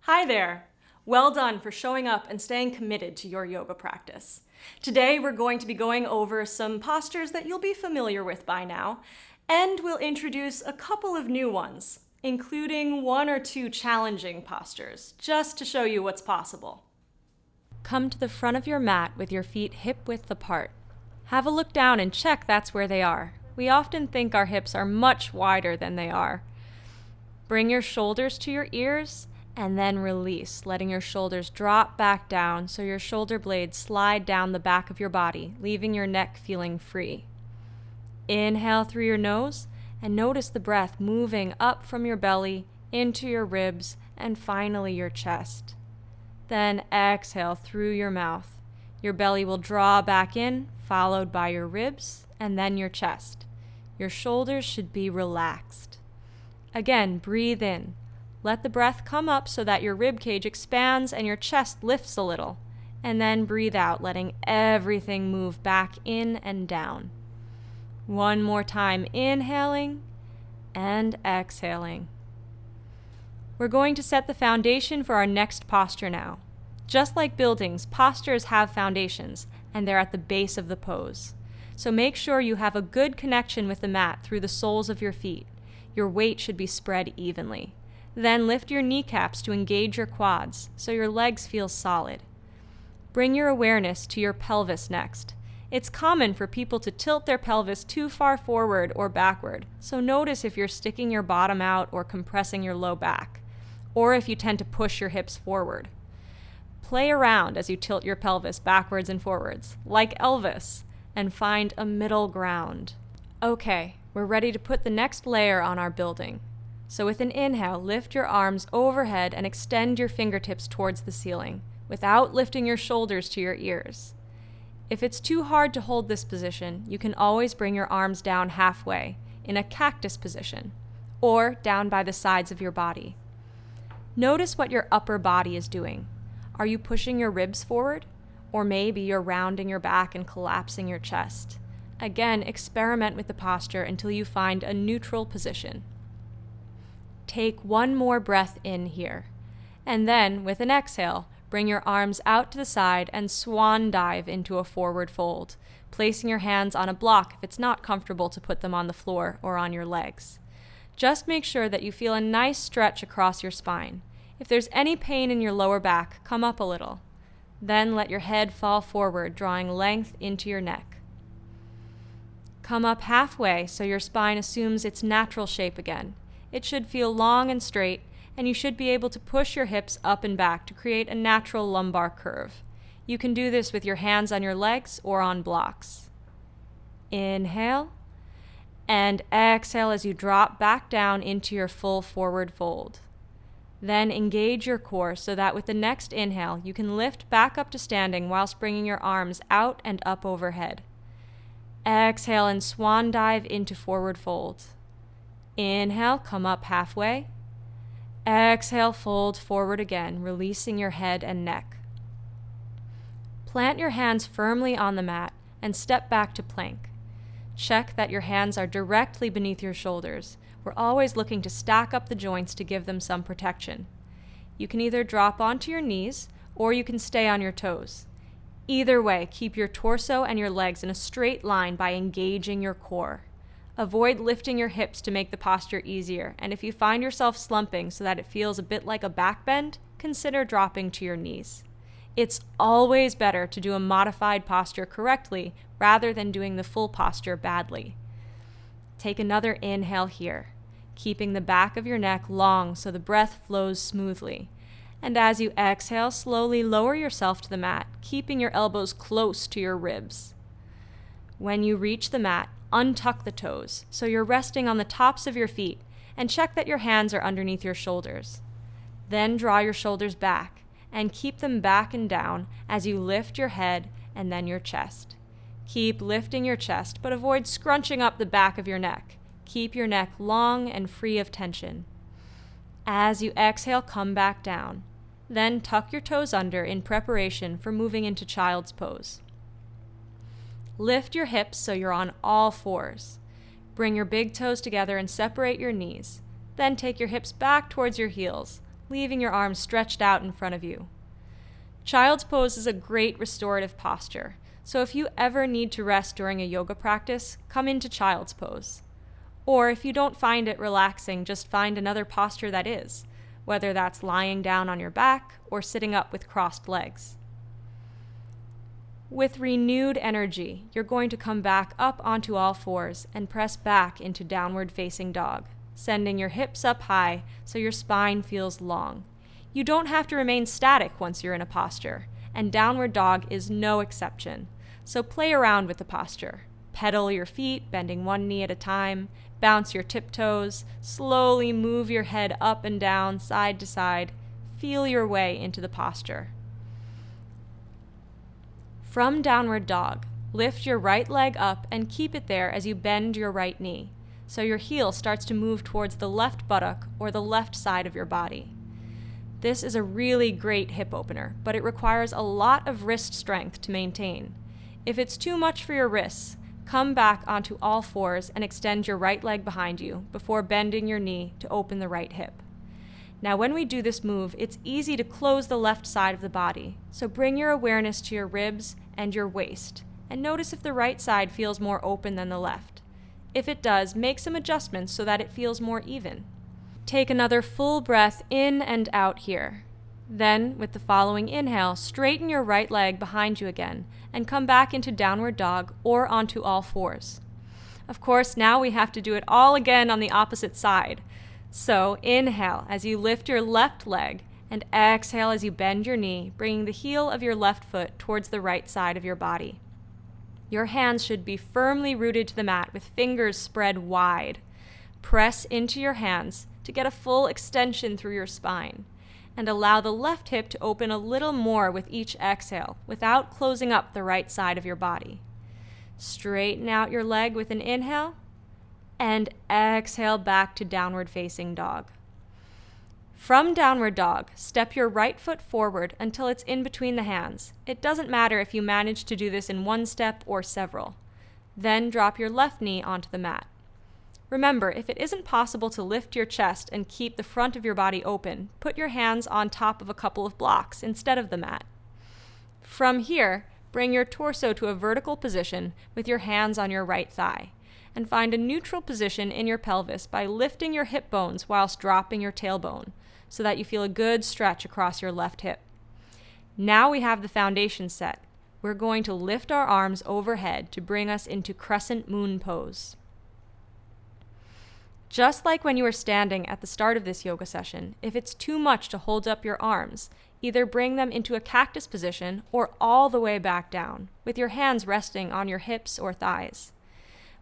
Hi there! Well done for showing up and staying committed to your yoga practice. Today we're going to be going over some postures that you'll be familiar with by now, and we'll introduce a couple of new ones, including 1 or 2 challenging postures, just to show you what's possible. Come to the front of your mat with your feet hip-width apart. Have a look down and check that's where they are. We often think our hips are much wider than they are. Bring your shoulders to your ears and then release, letting your shoulders drop back down so your shoulder blades slide down the back of your body, leaving your neck feeling free. Inhale through your nose and notice the breath moving up from your belly into your ribs and finally your chest. Then exhale through your mouth. Your belly will draw back in, followed by your ribs and then your chest. Your shoulders should be relaxed. Again, breathe in. Let the breath come up so that your rib cage expands and your chest lifts a little. And then breathe out, letting everything move back in and down. One more time, inhaling and exhaling. We're going to set the foundation for our next posture now. Just like buildings, postures have foundations, and they're at the base of the pose. So make sure you have a good connection with the mat through the soles of your feet. Your weight should be spread evenly. Then lift your kneecaps to engage your quads so your legs feel solid. Bring your awareness to your pelvis next. It's common for people to tilt their pelvis too far forward or backward, so notice if you're sticking your bottom out or compressing your low back, or if you tend to push your hips forward. Play around as you tilt your pelvis backwards and forwards, like Elvis, and find a middle ground. Okay, we're ready to put the next layer on our building. So with an inhale, lift your arms overhead and extend your fingertips towards the ceiling, without lifting your shoulders to your ears. If it's too hard to hold this position, you can always bring your arms down halfway, in a cactus position, or down by the sides of your body. Notice what your upper body is doing. Are you pushing your ribs forward? Or maybe you're rounding your back and collapsing your chest. Again, experiment with the posture until you find a neutral position. Take one more breath in here. And then, with an exhale, bring your arms out to the side and swan dive into a forward fold, placing your hands on a block if it's not comfortable to put them on the floor or on your legs. Just make sure that you feel a nice stretch across your spine. If there's any pain in your lower back, come up a little. Then let your head fall forward, drawing length into your neck. Come up halfway so your spine assumes its natural shape again. It should feel long and straight, and you should be able to push your hips up and back to create a natural lumbar curve. You can do this with your hands on your legs or on blocks. Inhale, and exhale as you drop back down into your full forward fold. Then engage your core so that with the next inhale, you can lift back up to standing whilst bringing your arms out and up overhead. Exhale and swan dive into forward fold. Inhale, come up halfway. Exhale, fold forward again, releasing your head and neck. Plant your hands firmly on the mat and step back to plank. Check that your hands are directly beneath your shoulders. We're always looking to stack up the joints to give them some protection. You can either drop onto your knees or you can stay on your toes. Either way, keep your torso and your legs in a straight line by engaging your core. Avoid lifting your hips to make the posture easier, and if you find yourself slumping so that it feels a bit like a back bend, consider dropping to your knees. It's always better to do a modified posture correctly rather than doing the full posture badly. Take another inhale here, keeping the back of your neck long so the breath flows smoothly. And as you exhale, slowly lower yourself to the mat, keeping your elbows close to your ribs. When you reach the mat, untuck the toes so you're resting on the tops of your feet and check that your hands are underneath your shoulders. Then draw your shoulders back and keep them back and down as you lift your head and then your chest. Keep lifting your chest, but avoid scrunching up the back of your neck. Keep your neck long and free of tension. As you exhale, come back down. Then tuck your toes under in preparation for moving into child's pose. Lift your hips so you're on all fours. Bring your big toes together and separate your knees. Then take your hips back towards your heels, leaving your arms stretched out in front of you. Child's pose is a great restorative posture, so if you ever need to rest during a yoga practice, come into child's pose. Or if you don't find it relaxing, just find another posture that is, whether that's lying down on your back or sitting up with crossed legs. With renewed energy, you're going to come back up onto all fours and press back into downward facing dog, sending your hips up high so your spine feels long. You don't have to remain static once you're in a posture, and downward dog is no exception. So play around with the posture. Pedal your feet, bending one knee at a time, bounce your tiptoes, slowly move your head up and down, side to side. Feel your way into the posture. From downward dog, lift your right leg up and keep it there as you bend your right knee, so your heel starts to move towards the left buttock or the left side of your body. This is a really great hip opener, but it requires a lot of wrist strength to maintain. If it's too much for your wrists, come back onto all fours and extend your right leg behind you before bending your knee to open the right hip. Now, when we do this move, it's easy to close the left side of the body, so bring your awareness to your ribs and your waist, and notice if the right side feels more open than the left. If it does, make some adjustments so that it feels more even. Take another full breath in and out here. Then, with the following inhale, straighten your right leg behind you again, and come back into downward dog or onto all fours. Of course, now we have to do it all again on the opposite side. So inhale as you lift your left leg, and exhale as you bend your knee, bringing the heel of your left foot towards the right side of your body. Your hands should be firmly rooted to the mat with fingers spread wide. Press into your hands to get a full extension through your spine, and allow the left hip to open a little more with each exhale without closing up the right side of your body. Straighten out your leg with an inhale, and exhale back to downward facing dog. From downward dog, step your right foot forward until it's in between the hands. It doesn't matter if you manage to do this in one step or several. Then drop your left knee onto the mat. Remember, if it isn't possible to lift your chest and keep the front of your body open, put your hands on top of a couple of blocks instead of the mat. From here, bring your torso to a vertical position with your hands on your right thigh, and find a neutral position in your pelvis by lifting your hip bones whilst dropping your tailbone, so that you feel a good stretch across your left hip. Now we have the foundation set. We're going to lift our arms overhead to bring us into crescent moon pose. Just like when you were standing at the start of this yoga session, if it's too much to hold up your arms, either bring them into a cactus position or all the way back down, with your hands resting on your hips or thighs.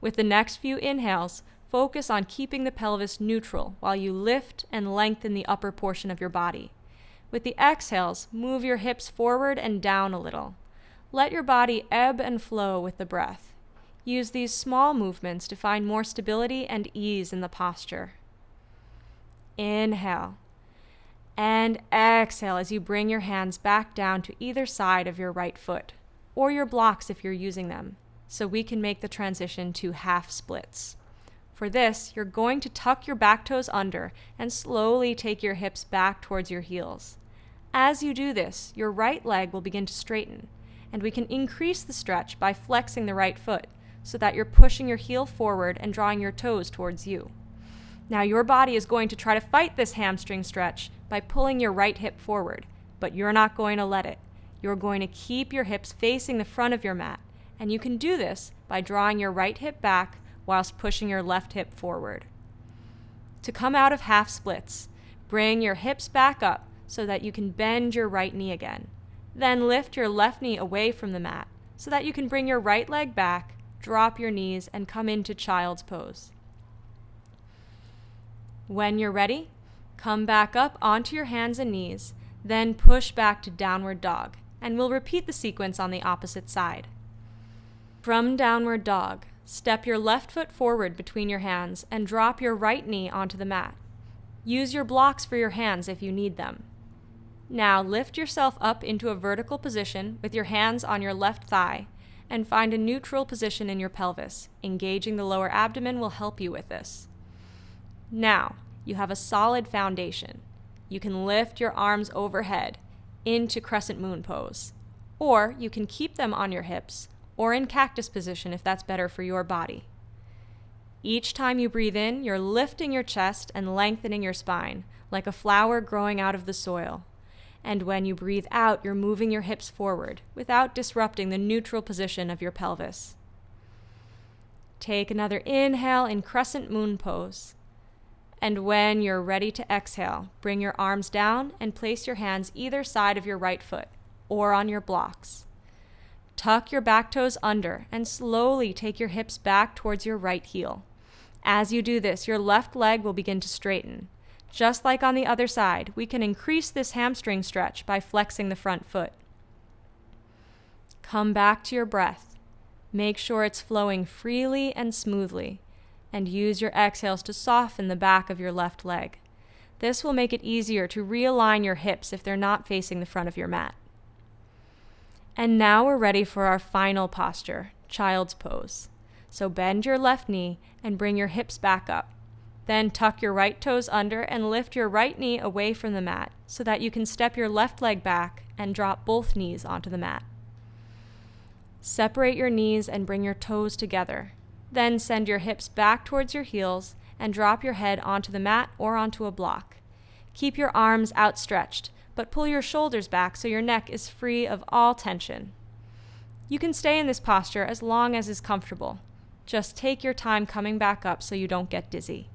With the next few inhales, focus on keeping the pelvis neutral while you lift and lengthen the upper portion of your body. With the exhales, move your hips forward and down a little. Let your body ebb and flow with the breath. Use these small movements to find more stability and ease in the posture. Inhale. And exhale as you bring your hands back down to either side of your right foot, or your blocks if you're using them, so we can make the transition to half splits. For this, you're going to tuck your back toes under and slowly take your hips back towards your heels. As you do this, your right leg will begin to straighten, and we can increase the stretch by flexing the right foot so that you're pushing your heel forward and drawing your toes towards you. Now your body is going to try to fight this hamstring stretch by pulling your right hip forward, but you're not going to let it. You're going to keep your hips facing the front of your mat, and you can do this by drawing your right hip back whilst pushing your left hip forward. To come out of half splits, bring your hips back up so that you can bend your right knee again. Then lift your left knee away from the mat so that you can bring your right leg back, drop your knees, and come into child's pose. When you're ready, come back up onto your hands and knees, then push back to downward dog, and we'll repeat the sequence on the opposite side. From downward dog, step your left foot forward between your hands and drop your right knee onto the mat. Use your blocks for your hands if you need them. Now lift yourself up into a vertical position with your hands on your left thigh and find a neutral position in your pelvis. Engaging the lower abdomen will help you with this. Now, you have a solid foundation. you can lift your arms overhead into crescent moon pose, or you can keep them on your hips or in cactus position if that's better for your body. Each time you breathe in, you're lifting your chest and lengthening your spine like a flower growing out of the soil. And when you breathe out, you're moving your hips forward without disrupting the neutral position of your pelvis. Take another inhale in crescent moon pose. And when you're ready to exhale, bring your arms down and place your hands either side of your right foot or on your blocks. Tuck your back toes under and slowly take your hips back towards your right heel. As you do this, your left leg will begin to straighten. Just like on the other side, we can increase this hamstring stretch by flexing the front foot. Come back to your breath. Make sure it's flowing freely and smoothly, and use your exhales to soften the back of your left leg. This will make it easier to realign your hips if they're not facing the front of your mat. And now we're ready for our final posture, child's pose. So bend your left knee and bring your hips back up. Then tuck your right toes under and lift your right knee away from the mat so that you can step your left leg back and drop both knees onto the mat. Separate your knees and bring your toes together. Then send your hips back towards your heels and drop your head onto the mat or onto a block. Keep your arms outstretched, but pull your shoulders back so your neck is free of all tension. You can stay in this posture as long as is comfortable. Just take your time coming back up so you don't get dizzy.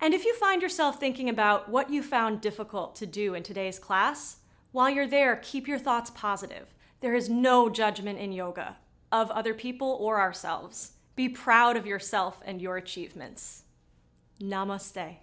And if you find yourself thinking about what you found difficult to do in today's class, while you're there, keep your thoughts positive. There is no judgment in yoga of other people or ourselves. Be proud of yourself and your achievements. Namaste.